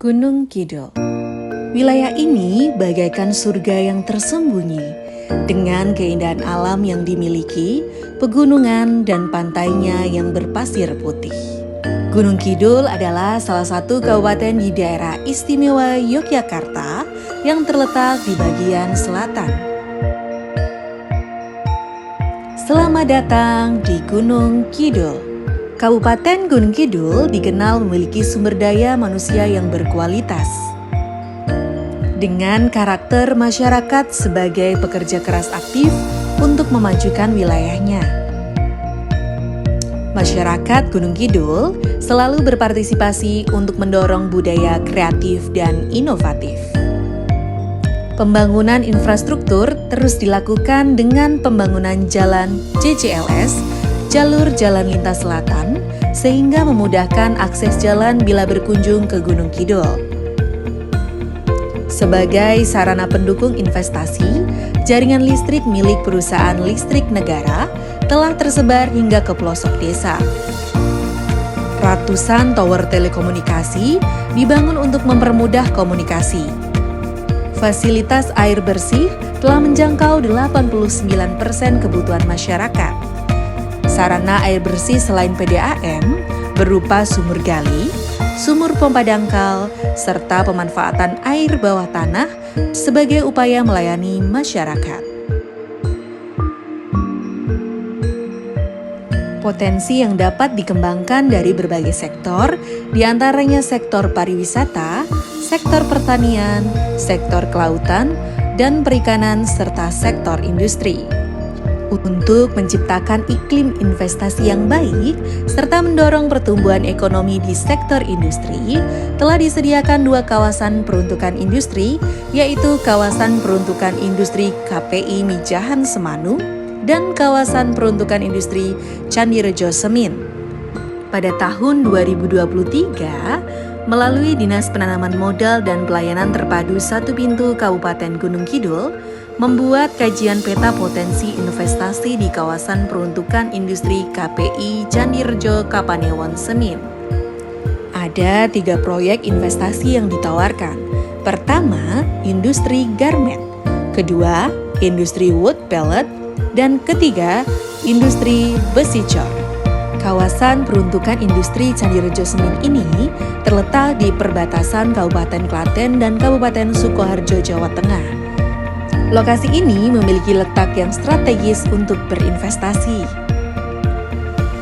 Gunung Kidul. Wilayah ini bagaikan surga yang tersembunyi, dengan keindahan alam yang dimiliki, pegunungan dan pantainya yang berpasir putih. Gunung Kidul adalah salah satu kabupaten di daerah istimewa Yogyakarta yang terletak di bagian selatan. Selamat datang di Gunung Kidul. Kabupaten Gunung Kidul dikenal memiliki sumber daya manusia yang berkualitas. Dengan karakter masyarakat sebagai pekerja keras aktif untuk memajukan wilayahnya. Masyarakat Gunung Kidul selalu berpartisipasi untuk mendorong budaya kreatif dan inovatif. Pembangunan infrastruktur terus dilakukan dengan pembangunan jalan JJLS, jalur jalan lintas selatan, sehingga memudahkan akses jalan bila berkunjung ke Gunung Kidul. Sebagai sarana pendukung investasi, jaringan listrik milik perusahaan listrik negara telah tersebar hingga ke pelosok desa. Ratusan tower telekomunikasi dibangun untuk mempermudah komunikasi. Fasilitas air bersih telah menjangkau 89% kebutuhan masyarakat. Sarana air bersih selain PDAM berupa sumur gali, sumur pompa dangkal, serta pemanfaatan air bawah tanah sebagai upaya melayani masyarakat. Potensi yang dapat dikembangkan dari berbagai sektor, diantaranya sektor pariwisata, sektor pertanian, sektor kelautan, dan perikanan, serta sektor industri. Untuk menciptakan iklim investasi yang baik, serta mendorong pertumbuhan ekonomi di sektor industri, telah disediakan 2 kawasan peruntukan industri, yaitu kawasan peruntukan industri KPI Mijahan Semanu dan kawasan peruntukan industri Candirejo Semin. Pada tahun 2023, melalui Dinas Penanaman Modal dan Pelayanan Terpadu Satu Pintu Kabupaten Gunung Kidul, membuat kajian peta potensi investasi di kawasan peruntukan industri KPI Candirejo Kapanewon Semin. Ada 3 proyek investasi yang ditawarkan. Pertama, industri garment. Kedua, industri wood pellet. Dan ketiga, industri besi cor. Kawasan peruntukan industri Candirejo Semin ini terletak di perbatasan Kabupaten Klaten dan Kabupaten Sukoharjo, Jawa Tengah. Lokasi ini memiliki letak yang strategis untuk berinvestasi.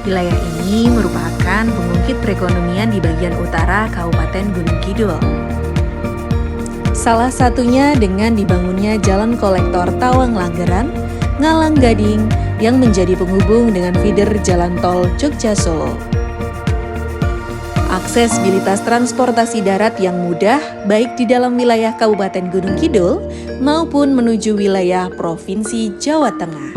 Wilayah ini merupakan pengungkit perekonomian di bagian utara Kabupaten Gunung Kidul. Salah satunya dengan dibangunnya Jalan Kolektor Tawang Langgeran, Ngalang Gading yang menjadi penghubung dengan feeder Jalan Tol Jogja Solo. Aksesibilitas transportasi darat yang mudah baik di dalam wilayah Kabupaten Gunung Kidul maupun menuju wilayah Provinsi Jawa Tengah.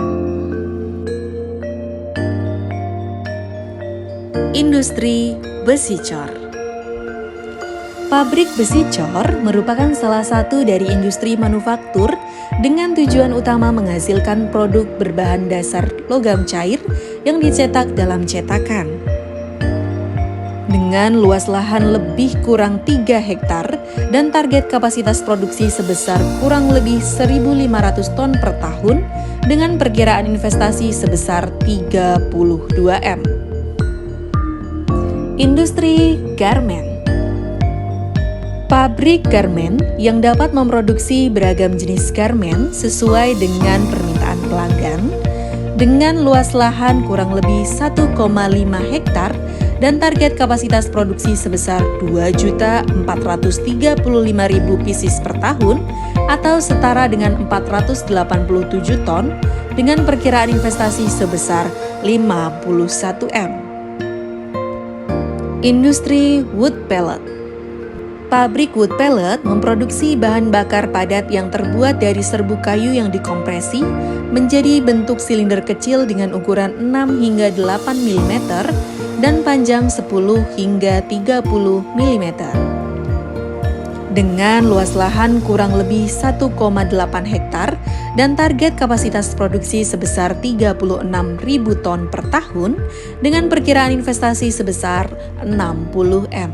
Industri besi cor. Pabrik besi cor merupakan salah satu dari industri manufaktur dengan tujuan utama menghasilkan produk berbahan dasar logam cair yang dicetak dalam cetakan. Dengan luas lahan lebih kurang 3 hektar dan target kapasitas produksi sebesar kurang lebih 1.500 ton per tahun dengan perkiraan investasi sebesar 32 M. Industri garment. Pabrik garment yang dapat memproduksi beragam jenis garment sesuai dengan permintaan pelanggan dengan luas lahan kurang lebih 1,5 hektar dan target kapasitas produksi sebesar 2.435.000 pieces per tahun atau setara dengan 487 ton dengan perkiraan investasi sebesar 51 M. Industri wood pellet. Pabrik wood pellet memproduksi bahan bakar padat yang terbuat dari serbuk kayu yang dikompresi menjadi bentuk silinder kecil dengan ukuran 6 hingga 8 mm dan panjang 10 hingga 30 mm. Dengan luas lahan kurang lebih 1,8 hektar dan target kapasitas produksi sebesar 36.000 ton per tahun dengan perkiraan investasi sebesar 60 M.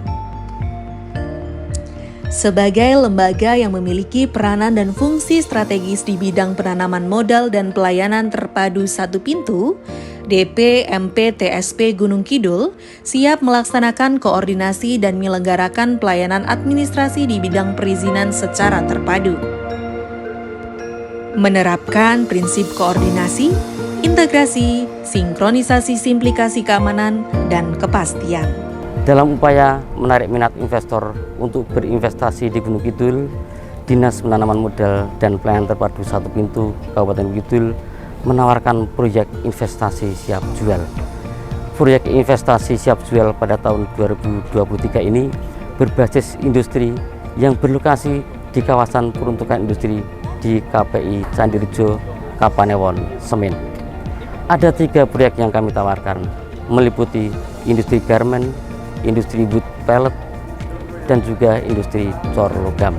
Sebagai lembaga yang memiliki peranan dan fungsi strategis di bidang penanaman modal dan pelayanan terpadu satu pintu, DP MPTSP Gunung Kidul siap melaksanakan koordinasi dan menyelenggarakan pelayanan administrasi di bidang perizinan secara terpadu. Menerapkan prinsip koordinasi, integrasi, sinkronisasi simplikasi keamanan, dan kepastian. Dalam upaya menarik minat investor untuk berinvestasi di Gunung Kidul, Dinas Penanaman Modal dan Pelayanan Terpadu Satu Pintu Kabupaten Gunung Kidul menawarkan proyek investasi siap jual. Proyek investasi siap jual pada tahun 2023 ini berbasis industri yang berlokasi di kawasan peruntukan industri di KPI Candirejo, Kapanewon, Semen. Ada 3 proyek yang kami tawarkan, meliputi industri garmen, industri wood pellet, dan juga industri cor logam.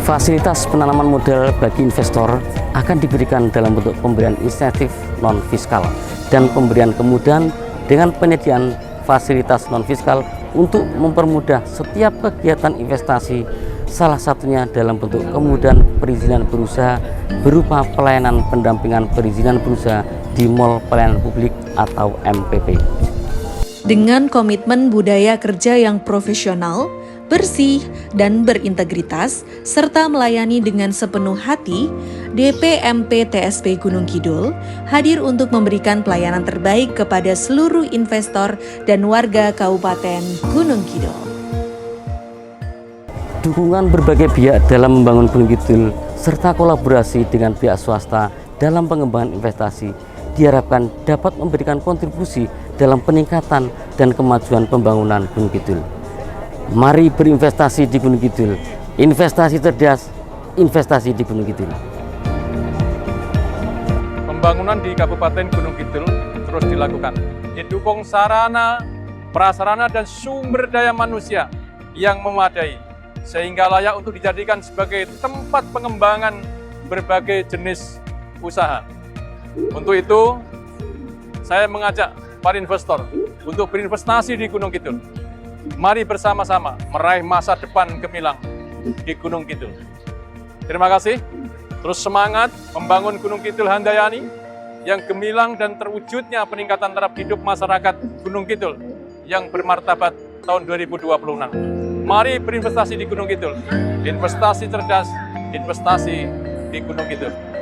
Fasilitas penanaman modal bagi investor akan diberikan dalam bentuk pemberian insentif non-fiskal dan pemberian kemudahan dengan penyediaan fasilitas non-fiskal untuk mempermudah setiap kegiatan investasi, salah satunya dalam bentuk kemudahan perizinan berusaha berupa pelayanan pendampingan perizinan berusaha di Mall Pelayanan Publik atau MPP. Dengan komitmen budaya kerja yang profesional, bersih, dan berintegritas, serta melayani dengan sepenuh hati, DP MPTSP Gunung Kidul hadir untuk memberikan pelayanan terbaik kepada seluruh investor dan warga Kabupaten Gunung Kidul. Dukungan berbagai pihak dalam membangun Gunung Kidul serta kolaborasi dengan pihak swasta dalam pengembangan investasi diharapkan dapat memberikan kontribusi dalam peningkatan dan kemajuan pembangunan Gunung Kidul. Mari berinvestasi di Gunung Kidul, investasi cerdas, investasi di Gunung Kidul. Pembangunan di Kabupaten Gunung Kidul terus dilakukan, didukung sarana, prasarana, dan sumber daya manusia yang memadai, sehingga layak untuk dijadikan sebagai tempat pengembangan berbagai jenis usaha. Untuk itu, saya mengajak para investor untuk berinvestasi di Gunung Kidul. Mari bersama-sama meraih masa depan gemilang di Gunung Kidul. Terima kasih. Terus semangat membangun Gunung Kidul Handayani yang gemilang dan terwujudnya peningkatan taraf hidup masyarakat Gunung Kidul yang bermartabat tahun 2026. Mari berinvestasi di Gunung Kidul. Investasi cerdas, investasi di Gunung Kidul.